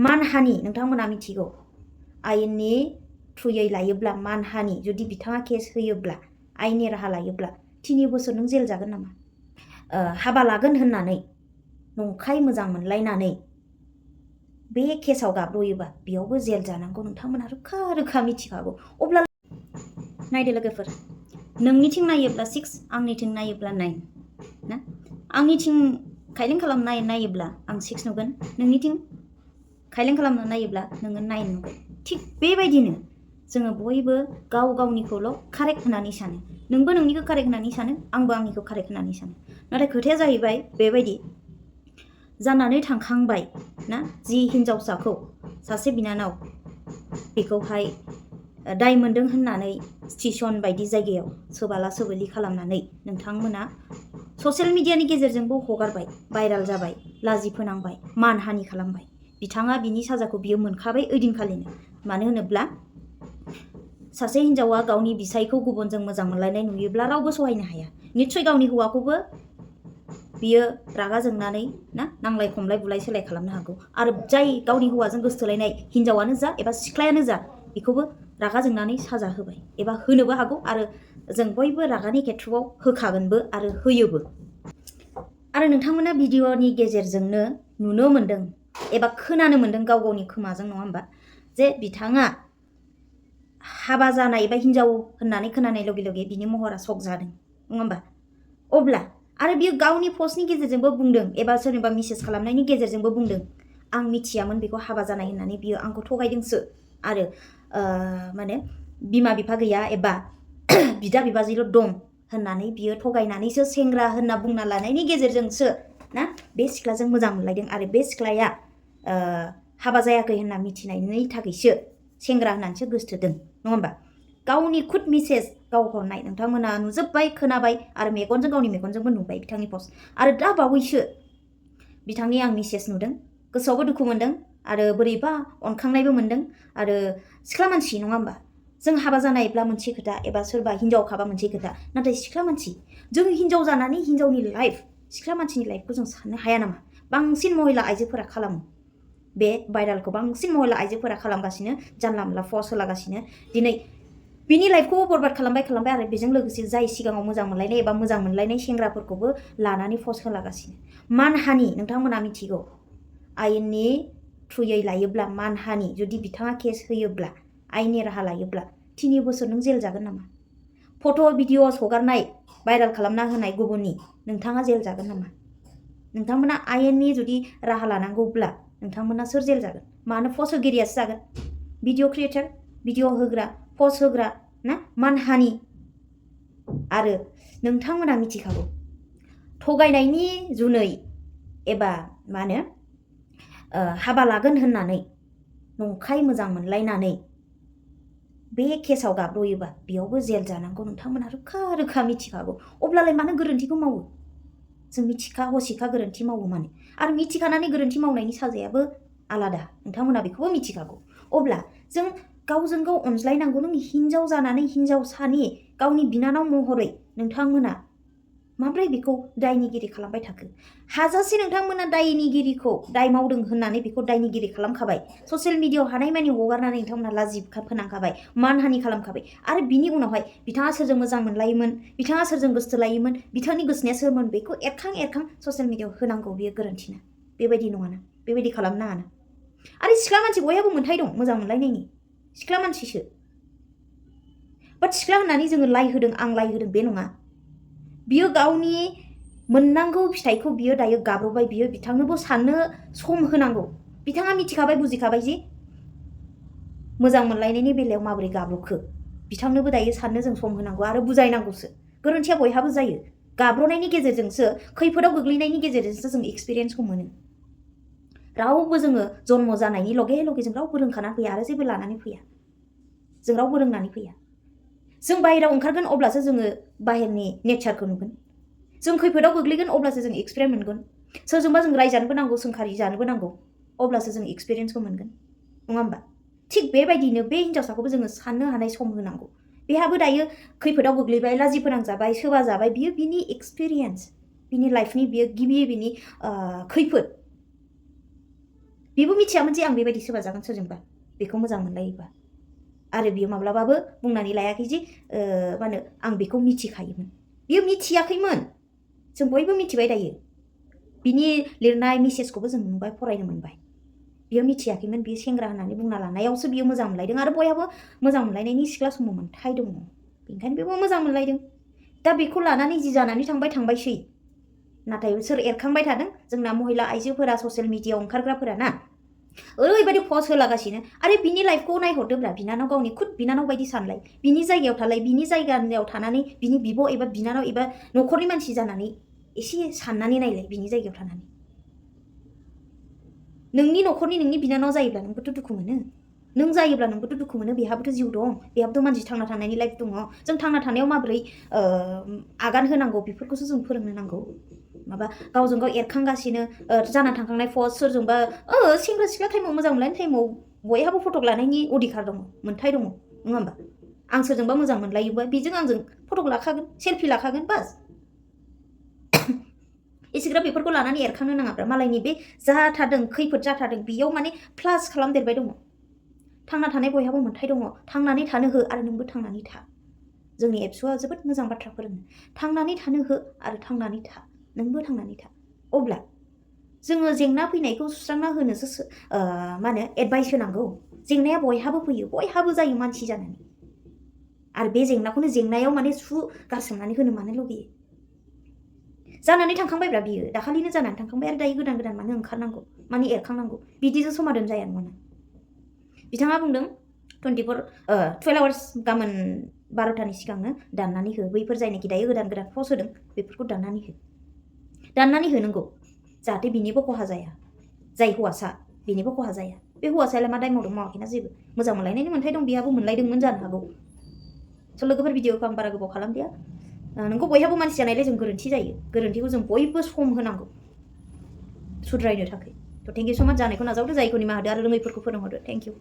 मानहानि नोंथांमोना मिथिगौ आयेननि थ्रुयै लायोब्ला मानहानि जुदि बिथाङा केस होयोब्ला आयेननि राहा लायोब्ला 3 बोसोर नों जेल जागोन नामा हाबा लागोन होननानै नंखाय मोजां मोनलायनानै बे केसाव गाब्र'योबा बेयावबो जेल जानांगौ नोंथांमोना रोखा रोखा मिथिखागौ अब्ला नायदो लोगोफोर नोंनिथिं नायोब्ला 6 आंनिथिं नायोब्ला 9 ना आंनिथिं खायलें खालामनाय नायोब्ला आं 6 नुगोन नोंनिथिं खायलें खालामना नायोब्ला नोङो 9 नुगोन थिग बेबायदिनो जोङो बयबो गाव गावनिखौल' कारेक्ट होननानै सानो नोंबो नोंनिखौ कारेक्ट होननानै सानो आंबो आंनिखौ कारेक्ट होननानै सानो नाथाय खोथाया जाहैबाय बेबायदि जानानै थांखांबाय ना जि हिनजावसाखौ सासे बिनानाव बेखौहाय दाय मोनदों होननानै स्टेशन बायदि जायगायाव सोबाला सोबोलि खालामनानै नोंथांमोना ससियेल मिडियानि गेजेरजोंबो हगारबाय भाइराल जाबाय लाजि फोनांबाय मानहानि खालामबाय बिथाङा बिनि साजाखौ बियो मोनखाबाय ओइदिनखालिनो मानो होनोब्ला सासे हिनजावा गावनि बिसायखौ गुबुनजों मोजां मोनलायनाय नुयोब्ला रावबो सहायनो हाया निश्चय गावनि हौवाखौबो बियो रागा जोंनानै ना नांलाय खमलाय बुलाय सोलाय खालामनो हागौ आरो जाय गावनि हौवाजों गोसथोलायनाय हिनजावानो जा एबा सिख्लायानो जा बेखौबो रागा जोंनानै साजा होबाय एबा होनोबो हागौ आरो जों बयबो रागानि खेथ्रआव होखागोनबो आरो होयोबो आरो नोंथांमोना भिडिअनि गेजेरजोंनो नुनो मोनदों एबा खोनानो मोनदों गाव गावनि खोमाजों नङा होमबा जे बिथाङा हाबा जानाय एबा हिनजाव होननानै खोनानाय लगे लगे बिनि महरा सक जादों नङा होमबा अब्ला आरो बियो गावनि पस्टनि गेजेरजोंबो बुंदों एबा सोरनिबा मेसेज खालामनायनि गेजेरजोंबो बुंदों आं मिथियामोन बेखौ हाबा जानाय होननानै बियो आंखौ थगायदोंसो आरो माने बिमा बिफा गैया एबा बिदा बिबाजैल' दं होननानै बियो थगायनानैसो सेंग्रा होनना बुंना लानायनि गेजेरजोंसो ना बे सिख्लाजों मोजां मोनलायदों आरो बे सिख्लाया हाबा जायाखै होनना मिथिनायनि थाखायसो सेंग्रा होननानैसो गोसथोदों नङा होमबा गावनि खुद मेसेज गाव हरनाय नोंथांमोना नुजोब्बाय खोनाबाय आरो मेगनजों गावनि मेगनजोंबो नुबाय बिथांनि पस्ट आरो दा बावैसो बिथांनि आं मेसेज नुदों गोसोआवबो दुखु मोनदों आरो बोरैबा अनखांनायबो मोनदों आरो सिख्ला मानसि नङा होमबा जों हाबा जानायब्ला मोनसे खोथा एबा सोरबा हिनजाव खाबा मोनसे खोथा नाथाय सिख्ला मानसि जों हिनजाव जानानै हिनजावनि लाइफ सिख्ला मानसिनि लाइफखौ जों साननो हाया नामा बांसिन महिला आइजोफोरा खालामो बे भाइरालखौ बांसिन महिला आइजोफोरा खालामगासिनो जानला मोनला पस्ट होलागासिनो दिनै बिनि लाइफखौबो बरबाद खालामबाय आरो बेजों लोगोसे जाय सिगाङाव मोजां मोनलायनाय एबा मोजां मोनलायनाय सेंग्राफोरखौबो लानानै पस्ट होलागासिनो मानहानि नोंथांमोना मिथिगौ आयेननि थ्रुयै लायोब्ला मानहानि जुदि बिथाङा केस होयोब्ला आयेननि राहा लायोब्ला 3 बोसोर नों जेल जागोन नामा फट' भिडिअस हगारनाय भाइराल खालामना होनाय गुबुननि नोंथाङा जेल जागोन नामा नोंथांमोना आयेननि जुदि राहा लानांगौब्ला नोंथांमोना सोर जेल जागोन मानो पस्ट होगिरियासो जागोन भिडिअ क्रिएटर भिडिअ होग्रा पस्ट होग्रा ना मानहानि आरो नोंथांमोना मिथिखागौ थगायनायनि जुनै एबा मा होनो हाबा लागोन होननानै नंखाय मोजां मोनलायनानै बे केसाव गाब्र'योबा बेयावबो जेल जानांगौ नोंथांमोना रोखा रोखा मिथिखागौ अब्लालाय मानो गोरोन्थिखौ मावो जों मिथिखा हसिखा गोरोन्थि मावो माने आरो मिथिखानानै गोरोन्थि मावनायनि साजायाबो आलादा नोंथांमोना बेखौबो मिथिखागौ अब्ला जों गावजों गाव अनज्लायनांगौ नों हिनजाव जानानै हिनजावसानि गावनि बिनानाव महरै नोंथांमोना माब्रै बेखौ दायनिगिरि खालामबाय थाखो हाजासे नोंथांमोना दायनिगिरिखौ दाय मावदों होननानै बेखौ दायनिगिरि खालामखाबाय ससियेल मिडियायाव हानायमानि हगारनानै नोंथांमोना लाजि फोनांखाबाय मानहानि खालामखाबाय आरो बिनि उनावहाय बिथाङा सोरजों मोजां मोनलायोमोन बिथाङा सोरजों गोसथोलायोमोन बिथांनि गोसोनाया सोरमोन बेखौ एरखां ससियेल मिडियायाव होनांगौ बेयो गोरोन्थिना बेबायदि नङाना बेबायदि खालामनो नाङाना आरो सिख्ला मानसि बयहाबो मोन्थाय दं मोजां मोनलायनायनि सिख्ला मानसिसो बाट सिख्ला होननानै जोङो लाइ होदों आं लाइ होदों बे नङा बियो गावनि मोननांगौ फिथाइखौ बियो दायो गाब्र'बाय बियो बिथांनोबो साननो सम होनांगौ बिथाङा मिथिखाबाय बुजिखाबाय जे मोजां मोनलायनायनि बेलायाव माबोरै गाब्र'खो बिथांनोबो दायो साननो जों सम होनांगौ आरो बुजायनांगौसो गोरोन्थिया बयहाबो जायो गाब्र'नायनि गेजेरजोंसो खैफोदाव गोग्लैनायनि गेजेरजोंसो जों एक्सपिरियेन्सखौ मोनो रावबो जोङो जन्म जानायनि लगे लगे जों रावबो रोंखानानै फैया आरो जेबो लानानै फैया जों रावबो रोंनानै फैया जों बाहेरायाव ओंखारगोन अब्लासो जोङो बाहेरनि नेचारखौ नुगोन जों खैफोदाव गोग्लैगोन अब्लासो जों एक्सपिरियेन्स मोनगोन सोरजोंबा जों रायजानोबो नांगौ सोंखारि जानोबो नांगौ अब्लासो जों एक्सपिरियेन्सखौ मोनगोन नङा होमबा थिग बेबायदिनो बे हिनजावसाखौबो जोङो साननो हानाय सम होनांगौ बेहाबो दायो खैफोदाव गोग्लैबाय लाजि फोनांजाबाय सोबा जाबाय बियो बिनि एक्सपिरियेन्स बिनि लाइफनि बियो गिबि बिनि खैफोद बेबो मिथियामोन जे आं बेबायदि सोरबा जागोन सोरजोंबा बेखौ मोजां मोनलायोबा आरो बियो माब्लाबाबो बुंनानै लायाखै जे मा होनो आं बेखौ मिथिखायोमोन बियो मिथियाखैमोन जों बयबो मिथिबाय दायो बिनि लिरनाय मेसेजखौबो जों नुबाय फरायनो मोनबाय बियो मिथियाखैमोन बियो सेंग्रा होननानै बुंना लानायावसो बियो मोजां मोनलायदों आरो बयहाबो मोजां मोनलायनायनि सिख्ला समाव मोनथाय दङ बेनिखायनो बेबो मोजां मोनलायदों दा बेखौ लानानै जि जानानै थांबायसै नाथाय सोर एरखांबाय थादों जोंना महिला आइजोफोरा ससियेल मिडियायाव ओंखारग्राफोरा ना ओरैबायदि पस्ट होलागासिनो आरो बिनि लाइफखौ नायहरदोब्रा बिनानाव गावनि खुद बिनानाव बायदि सानलाय बिनि जायगायाव थालाय बिनि जायगायाव थानानै बिनि बिब' एबा बिनानाव एबा न'खरनि मानसि जानानै एसे साननानै नायलाय बिनि जायगायाव थानानै नोंनि न'खरनि नोंनि बिनानाव जायोब्ला नोंबोथ' दुखु मोनो नों जायोब्ला नोंबोथ' दुखु मोनो बेहाबोथ' जिउ दं बेहाबोथ' मानसि थांना थानायनि लाइफ दङ जों थांना थानायाव माबोरै आगान होनांगौ बेफोरखौसो जों फोरोंनो नांगौ माबा गावजों गाव एरखांगासिनो जाना थांखांनाय पस्ट सोरजोंबा सेंग्रा सिख्ला टाइमाव मोजां मोनलायनाय टाइमाव बयहाबो फटक लानायनि अधिकार दङ मोनथाय दङ नङा होमबा आं सोरजोंबा मोजां मोनलायोबा बेजों आंजों फटक लाखागोन सेल्फि लाखागोन बास एसेग्राब बेफोरखौ लानानै एरखांनो नाङाब्रा मालायनि बे जाथारदों खैफोद जाथारदों बेयाव माने प्लास खालामदेरबाय दङ थांना थानाय बयहाबो मोनथाय दङ थांनानै थानो हो आरो नोंबो थांनानै था जोंनि एबसुआ जोबोद मोजां बाथ्रा फोरोङो थांनानै थानो हो आरो थांनानै था नोंबो थांनानै था अब्ला जोङो जेंना फैनायखौ सुस्रांना होनोसो मा होनो एडभाइस होनांगौ जेंनाया बयहाबो फैयो बयहाबो जायो मानसि जानानै आरो बे जेंनाखौनो जेंनायाव माने गारसोमनानै होनो मानो लुगैयो जानानै थांखांबायब्रा बियो दाखालिनो जानानै थांखांबाय आरो दायो गोदान गोदान मानो ओंखारनांगौ मानो एरखांनांगौ बिदिजों समाधान जाया नङा बिथाङा बुंदों 12 आवार्स गाबोन 12टानि सिगांनो दाननानै हो बैफोर जायनाखि दायो गोदान गोदान पस्ट होदों बेफोरखौ दाननानै होनांगौ जाहाथे बिनिबो खहा जाया जाय हौवासा बेनिबो खहा जाया बे हौवासायालाय मा दाय मावदों मावाखैना जेबो मोजां मोनलायनायनि मोनथाय दं बेहाबो मोनलायदोंमोन जानो हागौ स' लोगोफोर भिडिअखौ आं बारा गोबाव खालामदिया नोंखौ बयहाबो मानसि जानायलाय जों गोरोन्थि जायो गोरोन्थिखौ जों बयबो सम होनांगौ सुद्रायनो थाखाय थ' थेंक इउ स' माच जानायखौ नाजावदो जायखौ निमाहा होदो आरो रोङैफोरखौ फोरोंहरदो थेंक इउ